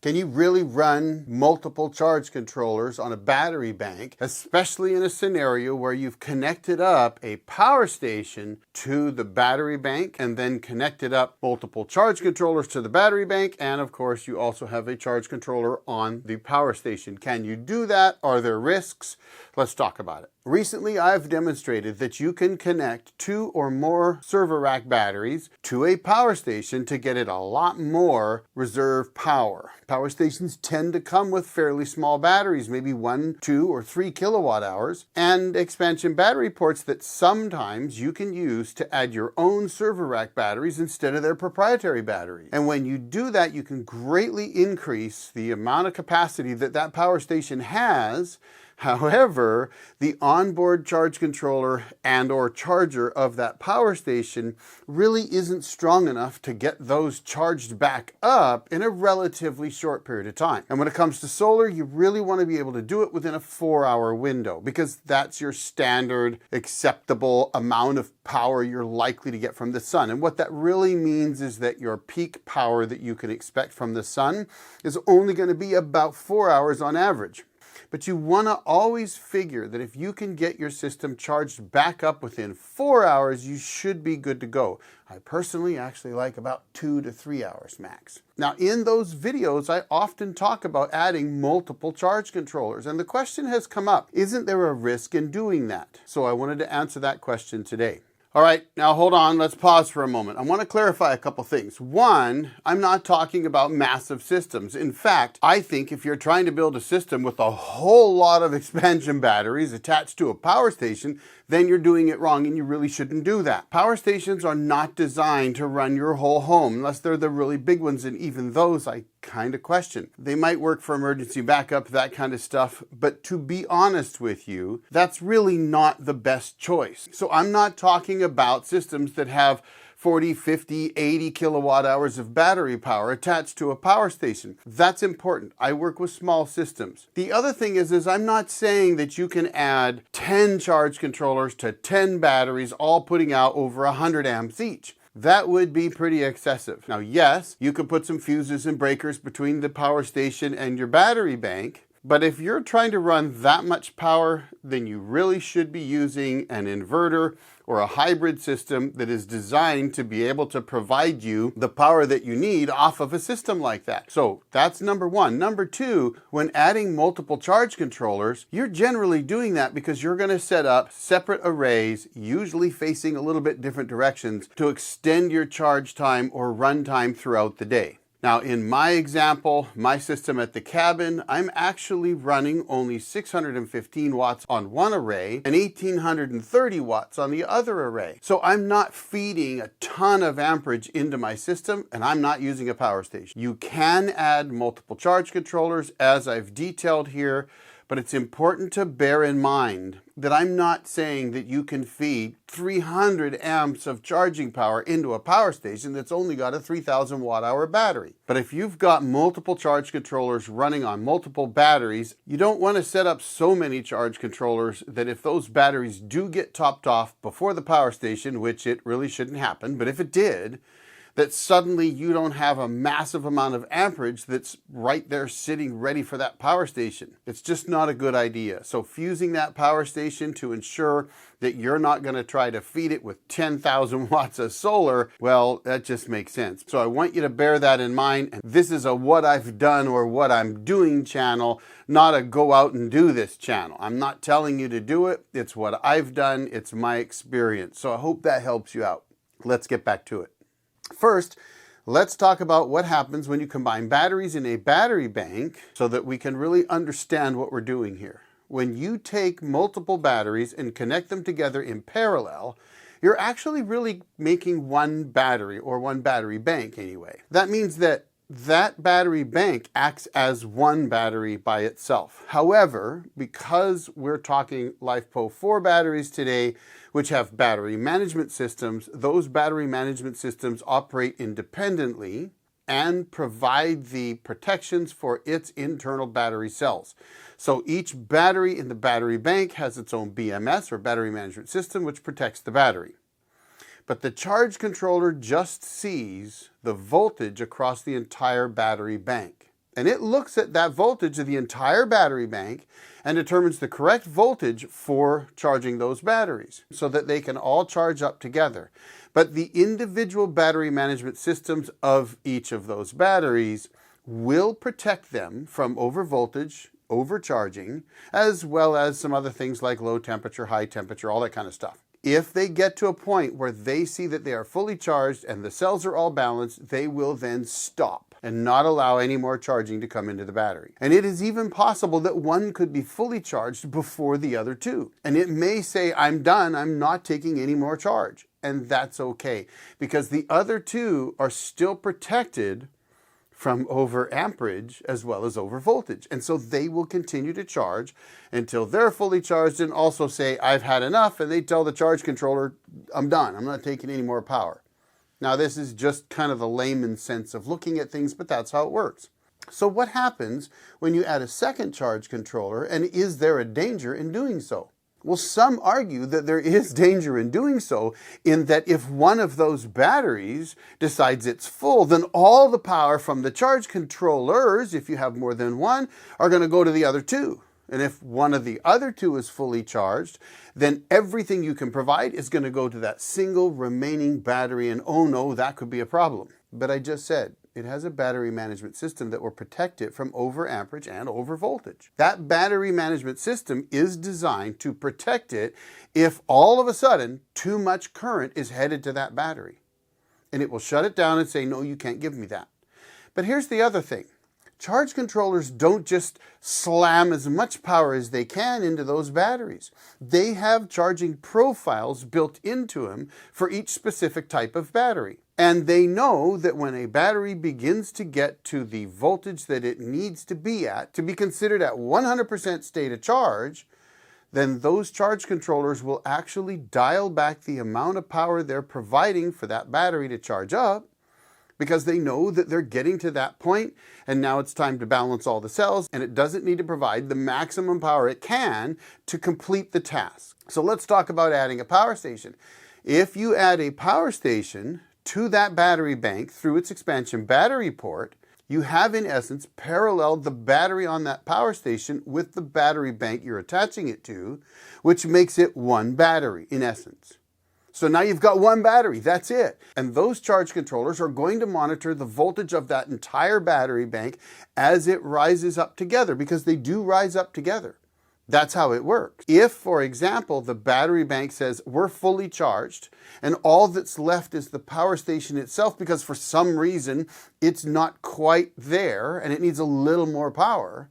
Can you really run multiple charge controllers on a battery bank, especially in a scenario where you've connected up a power station to the battery bank and then connected up multiple charge controllers to the battery bank, and of course you also have a charge controller on the power station? Can you do that? Are there risks? Let's talk about it. Recently, I've demonstrated that you can connect 2 or more server rack batteries to a power station to get it a lot more reserve power. Power stations tend to come with fairly small batteries, maybe 1, 2, or 3 kilowatt hours, and expansion battery ports that sometimes you can use to add your own server rack batteries instead of their proprietary battery. And when you do that, you can greatly increase the amount of capacity that that power station has. However, the onboard charge controller and or charger of that power station really isn't strong enough to get those charged back up in a relatively short period of time. And when it comes to solar, you really want to be able to do it within a 4-hour window, because that's your standard acceptable amount of power you're likely to get from the sun. And what that really means is that your peak power that you can expect from the sun is only going to be about 4 hours on average. But you want to always figure that if you can get your system charged back up within 4 hours, you should be good to go. I personally actually like about 2 to 3 hours max. Now, in those videos, I often talk about adding multiple charge controllers, and the question has come up, isn't there a risk in doing that? So I wanted to answer that question today. All right, now hold on, let's pause for a moment. I want to clarify a couple things. One, I'm not talking about massive systems. In fact, I think if you're trying to build a system with a whole lot of expansion batteries attached to a power station, then you're doing it wrong and you really shouldn't do that. Power stations are not designed to run your whole home unless they're the really big ones, and even those I kind of question. They might work for emergency backup, that kind of stuff, but to be honest with you, that's really not the best choice. So I'm not talking about systems that have 40, 50, 80 kilowatt hours of battery power attached to a power station. That's important. I work with small systems. The other thing is I'm not saying that you can add 10 charge controllers to 10 batteries, all putting out over 100 amps each. That would be pretty excessive. Now, yes, you could put some fuses and breakers between the power station and your battery bank, but if you're trying to run that much power, then you really should be using an inverter or a hybrid system that is designed to be able to provide you the power that you need off of a system like that. So that's number one. Number two, when adding multiple charge controllers, you're generally doing that because you're going to set up separate arrays, usually facing a little bit different directions, to extend your charge time or run time throughout the day. Now, in my example, my system at the cabin, I'm actually running only 615 watts on one array and 1830 watts on the other array. So I'm not feeding a ton of amperage into my system, and I'm not using a power station. You can add multiple charge controllers, as I've detailed here, but it's important to bear in mind that I'm not saying that you can feed 300 amps of charging power into a power station that's only got a 3,000 watt hour battery. But if you've got multiple charge controllers running on multiple batteries, you don't want to set up so many charge controllers that if those batteries do get topped off before the power station, which it really shouldn't happen, but if it did, that suddenly you don't have a massive amount of amperage that's right there sitting ready for that power station. It's just not a good idea. So fusing that power station to ensure that you're not going to try to feed it with 10,000 watts of solar, well, that just makes sense. So I want you to bear that in mind. And this is a what I've done or what I'm doing channel, not a go out and do this channel. I'm not telling you to do it. It's what I've done. It's my experience. So I hope that helps you out. Let's get back to it. First, let's talk about what happens when you combine batteries in a battery bank so that we can really understand what we're doing here. When you take multiple batteries and connect them together in parallel, you're actually really making one battery, or one battery bank anyway. That means that battery bank acts as one battery by itself. However, because we're talking LiFePO4 batteries today, which have battery management systems, those battery management systems operate independently and provide the protections for its internal battery cells. So each battery in the battery bank has its own BMS, or battery management system, which protects the battery. But the charge controller just sees the voltage across the entire battery bank. And it looks at that voltage of the entire battery bank and determines the correct voltage for charging those batteries so that they can all charge up together. But the individual battery management systems of each of those batteries will protect them from overvoltage, overcharging, as well as some other things like low temperature, high temperature, all that kind of stuff. If they get to a point where they see that they are fully charged and the cells are all balanced, they will then stop and not allow any more charging to come into the battery. And it is even possible that one could be fully charged before the other two. And it may say, I'm done, I'm not taking any more charge. And that's okay, because the other two are still protected from over amperage as well as over voltage. And so they will continue to charge until they're fully charged and also say, I've had enough, and they tell the charge controller, I'm done, I'm not taking any more power. Now this is just kind of the layman's sense of looking at things, but that's how it works. So what happens when you add a second charge controller, and is there a danger in doing so? Well, some argue that there is danger in doing so, in that if one of those batteries decides it's full, then all the power from the charge controllers, if you have more than one, are going to go to the other two. And if one of the other two is fully charged, then everything you can provide is going to go to that single remaining battery, and oh no, that could be a problem. But I just said, it has a battery management system that will protect it from over amperage and over voltage. That battery management system is designed to protect it if all of a sudden too much current is headed to that battery. And it will shut it down and say, no, you can't give me that. But here's the other thing. Charge controllers don't just slam as much power as they can into those batteries. They have charging profiles built into them for each specific type of battery. And they know that when a battery begins to get to the voltage that it needs to be at, to be considered at 100% state of charge, then those charge controllers will actually dial back the amount of power they're providing for that battery to charge up, because they know that they're getting to that point and now it's time to balance all the cells, and it doesn't need to provide the maximum power it can to complete the task. So let's talk about adding a power station. If you add a power station to that battery bank through its expansion battery port, you have in essence paralleled the battery on that power station with the battery bank you're attaching it to, which makes it one battery in essence. So now you've got one battery, that's it. And those charge controllers are going to monitor the voltage of that entire battery bank as it rises up together, because they do rise up together. That's how it works. If, for example, the battery bank says we're fully charged and all that's left is the power station itself because for some reason it's not quite there and it needs a little more power,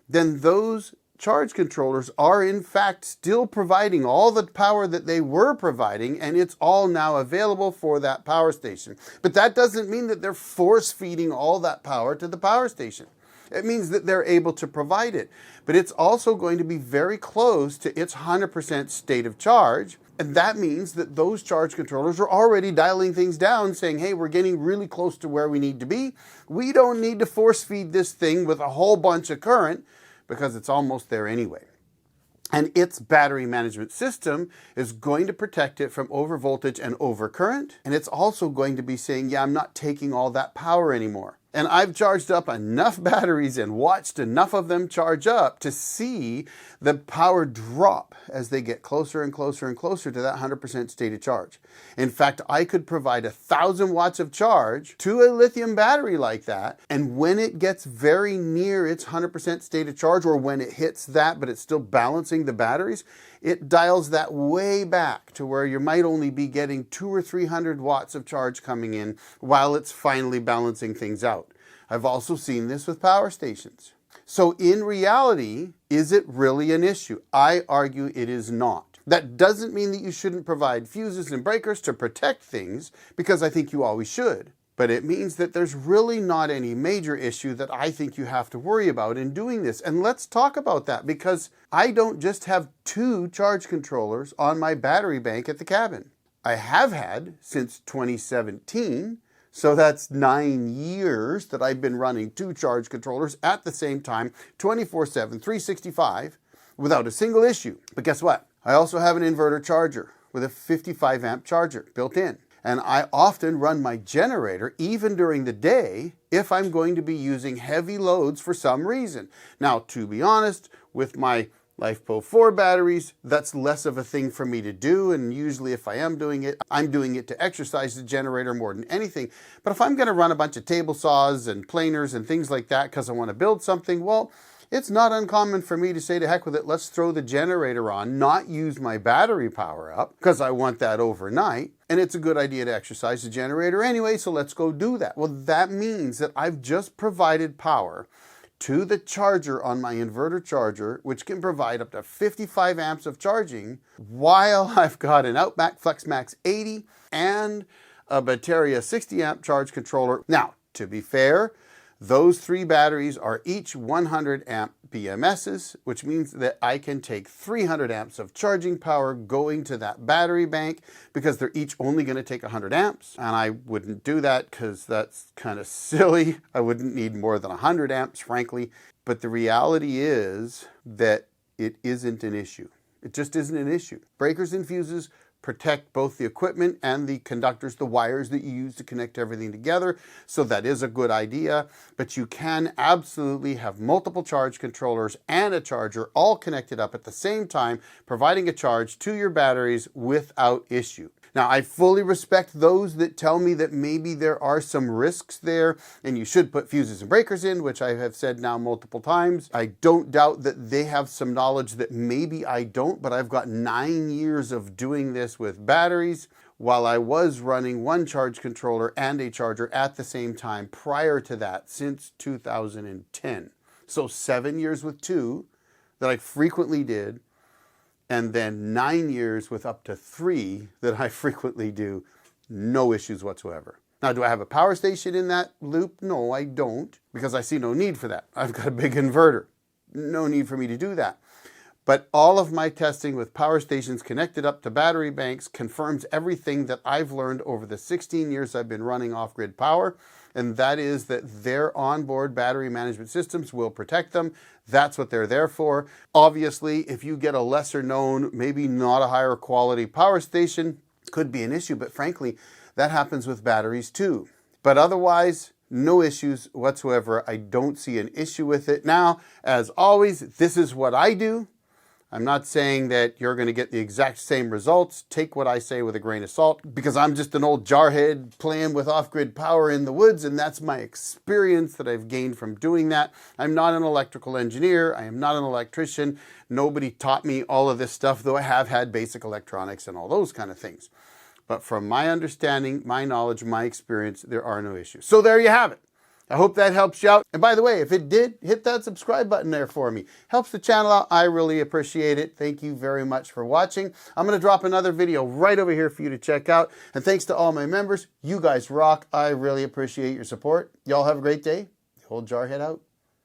then those charge controllers are in fact still providing all the power that they were providing, and it's all now available for that power station. But that doesn't mean that they're force feeding all that power to the power station. It means that they're able to provide it, but it's also going to be very close to its 100% state of charge. And that means that those charge controllers are already dialing things down, saying, hey, we're getting really close to where we need to be. We don't need to force feed this thing with a whole bunch of current, because it's almost there anyway. And its battery management system is going to protect it from overvoltage and overcurrent. And it's also going to be saying, yeah, I'm not taking all that power anymore. And I've charged up enough batteries and watched enough of them charge up to see the power drop as they get closer and closer and closer to that 100% state of charge. In fact, I could provide 1,000 watts of charge to a lithium battery like that, and when it gets very near its 100% state of charge, or when it hits that but it's still balancing the batteries, it dials that way back to where you might only be getting 200 or 300 watts of charge coming in while it's finally balancing things out. I've also seen this with power stations. So in reality, is it really an issue? I argue it is not. That doesn't mean that you shouldn't provide fuses and breakers to protect things, because I think you always should. But it means that there's really not any major issue that I think you have to worry about in doing this. And let's talk about that, because I don't just have 2 charge controllers on my battery bank at the cabin. I have had since 2017, so that's 9 years that I've been running 2 charge controllers at the same time, 24/7, 365, without a single issue. But guess what? I also have an inverter charger with a 55 amp charger built in. And I often run my generator even during the day if I'm going to be using heavy loads for some reason. Now, to be honest, with my LifePo 4 batteries, that's less of a thing for me to do, and usually if I am doing it, I'm doing it to exercise the generator more than anything. But if I'm going to run a bunch of table saws and planers and things like that because I want to build something, well, it's not uncommon for me to say to heck with it, let's throw the generator on, not use my battery power up because I want that overnight. And it's a good idea to exercise the generator anyway, so let's go do that. Well, that means that I've just provided power to the charger on my inverter charger, which can provide up to 55 amps of charging, while I've got an Outback FlexMax 80 and a Bateria 60 amp charge controller. Now, to be fair, those 3 batteries are each 100 amp BMSs, which means that I can take 300 amps of charging power going to that battery bank because they're each only going to take 100 amps. And I wouldn't do that because that's kind of silly. I wouldn't need more than 100 amps, frankly. But the reality is that it isn't an issue. It just isn't an issue. Breakers and fuses protect both the equipment and the conductors, the wires that you use to connect everything together. So that is a good idea, but you can absolutely have multiple charge controllers and a charger all connected up at the same time, providing a charge to your batteries without issue. Now, I fully respect those that tell me that maybe there are some risks there and you should put fuses and breakers in, which I have said now multiple times. I don't doubt that they have some knowledge that maybe I don't, but I've got 9 years of doing this with batteries while I was running one charge controller and a charger at the same time prior to that since 2010. So 7 years with 2 that I frequently did, and then 9 years with up to 3 that I frequently do, no issues whatsoever. Now, do I have a power station in that loop? No, I don't, because I see no need for that. I've got a big inverter. No need for me to do that. But all of my testing with power stations connected up to battery banks confirms everything that I've learned over the 16 years I've been running off-grid power, and that is that their onboard battery management systems will protect them. That's what they're there for. Obviously, if you get a lesser known, maybe not a higher quality power station, could be an issue, but frankly, that happens with batteries too. But otherwise, no issues whatsoever. I don't see an issue with it. Now, as always, this is what I do. I'm not saying that you're going to get the exact same results. Take what I say with a grain of salt, because I'm just an old jarhead playing with off-grid power in the woods, and that's my experience that I've gained from doing that. I'm not an electrical engineer. I am not an electrician. Nobody taught me all of this stuff, though I have had basic electronics and all those kind of things. But from my understanding, my knowledge, my experience, there are no issues. So there you have it. I hope that helps you out. And by the way, if it did, hit that subscribe button there for me. Helps the channel out. I really appreciate it. Thank you very much for watching. I'm going to drop another video right over here for you to check out. And thanks to all my members. You guys rock. I really appreciate your support. Y'all have a great day. The old Jarhead out.